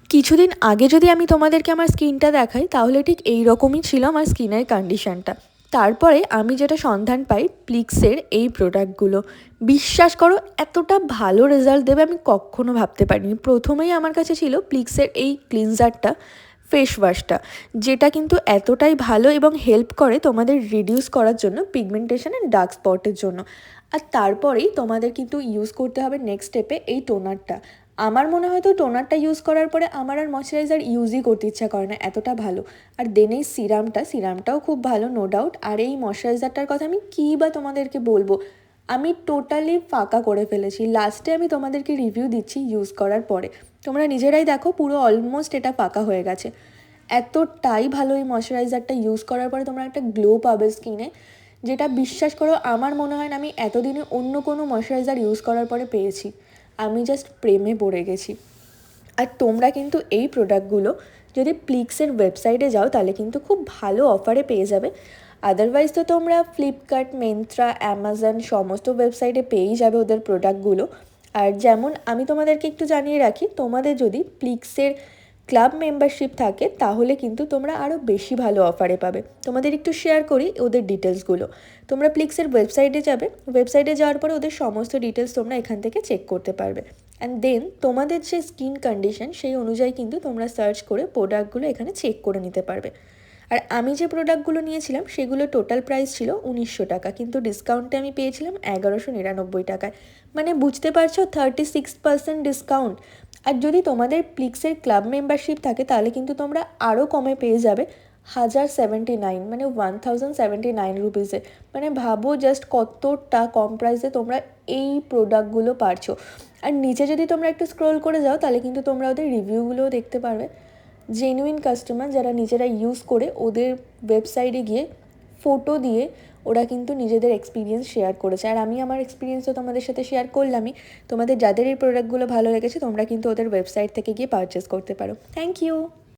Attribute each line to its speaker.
Speaker 1: কিছুদিন আগে যদি আমি তোমাদেরকে আমার স্কিনটা দেখাই তাহলে ঠিক এই রকমই ছিল আমার স্কিনের কন্ডিশনটা। তারপরে আমি যেটা সন্ধান পাই প্লিক্সের এই প্রোডাক্টগুলো, বিশ্বাস করো এতটা ভালো রেজাল্ট দেবে আমি কখনো ভাবতে পারিনি। প্রথমেই আমার কাছে ছিল প্লিক্সের এই ক্লিনজারটা, ফেস ওয়াশটা, যেটা কিন্তু এতটাই ভালো এবং হেল্প করে তোমাদের রিডিউস করার জন্য পিগমেন্টেশন অ্যান্ড ডার্ক স্পটের জন্য। আর তারপরেই তোমাদের কিন্তু ইউজ করতে হবে নেক্সট স্টেপে এই টোনারটা। আমার মনে হয় তো টোনারটা ইউজ করার পরে আমার আর ময়শ্চারাইজার ইউজই করতে ইচ্ছা করে না, এতটা ভালো। আর দেন এই সিরামটাও খুব ভালো, নো ডাউট। আর এই ময়শ্চারাইজারটার কথা আমি কী বা তোমাদেরকে বলবো, আমি টোটালি ফাঁকা করে ফেলেছি। লাস্টে আমি তোমাদেরকে রিভিউ দিচ্ছি ইউজ করার পরে, তোমরা নিজেরাই দেখো পুরো অলমোস্ট এটা ফাঁকা হয়ে গেছে। এতটাই ভালো এই ময়শ্চারাইজারটা ইউজ করার পরে তোমরা একটা গ্লো পাবে স্কিনে, যেটা বিশ্বাস করো আমার মনে হয় না আমি এতদিনে অন্য কোনো ময়শ্চারাইজার ইউজ করার পরে পেয়েছি। আমি জাস্ট প্রেমে পড়ে গেছি। আর তোমরা কিন্তু এই প্রোডাক্টগুলো যদি প্লিক্সের ওয়েবসাইটে যাও তাহলে কিন্তু খুব ভালো অফারে পেয়ে যাবে। আদারওয়াইজ তো তোমরা ফ্লিপকার্ট, মিন্ত্রা, অ্যামাজন সমস্ত ওয়েবসাইটে পেয়েই যাবে ওদের প্রোডাক্টগুলো। আর যেমন আমি তোমাদেরকে একটু জানিয়ে রাখি, তোমাদের যদি প্লিক্সের ক্লাব মেম্বারশিপ থাকে তাহলে কিন্তু তোমরা আরও বেশি ভালো অফারে পাবে। তোমাদের একটু শেয়ার করি ওদের ডিটেলসগুলো। তোমরা প্লিক্সের ওয়েবসাইটে যাবে, ওয়েবসাইটে যাওয়ার পরে ওদের সমস্ত ডিটেলস তোমরা এখান থেকে চেক করতে পারবে। অ্যান্ড দেন তোমাদের যে স্কিন কন্ডিশন সেই অনুযায়ী কিন্তু তোমরা সার্চ করে প্রোডাক্টগুলো এখানে চেক করে নিতে পারবে। আর আমি যে প্রোডাক্টগুলো নিয়েছিলাম সেগুলো টোটাল প্রাইস ছিল 1900 টাকা, কিন্তু ডিসকাউন্টে আমি পেয়েছিলাম 1199 টাকায়। মানে বুঝতে পারছো 36% ডিসকাউন্ট। আর যদি তোমাদের প্লিক্সের ক্লাব মেম্বারশিপ থাকে তাহলে কিন্তু তোমরা আরও কমে পেয়ে যাবে 1079, মানে 1079 রুপিসে। মানে ভাবো জাস্ট কতটা কম প্রাইসে তোমরা এই প্রোডাক্টগুলো পারছো। আর নিচে যদি তোমরা একটু স্ক্রোল করে যাও তাহলে কিন্তু তোমরা ওদের রিভিউগুলোও দেখতে পারবে। জেনুইন কাস্টমার যারা নিজেরা ইউজ করে ওদের ওয়েবসাইটে গিয়ে ফটো দিয়ে ওরা কিন্তু নিজেদের এক্সপিরিয়েন্স শেয়ার করেছে। আর আমি আমার এক্সপিরিয়েন্সও তোমাদের সাথে শেয়ার করলামই। তোমাদের যাদের এই প্রোডাক্টগুলো ভালো লেগেছে তোমরা কিন্তু ওদের ওয়েবসাইট থেকে গিয়ে পারচেস করতে পারো। Thank you.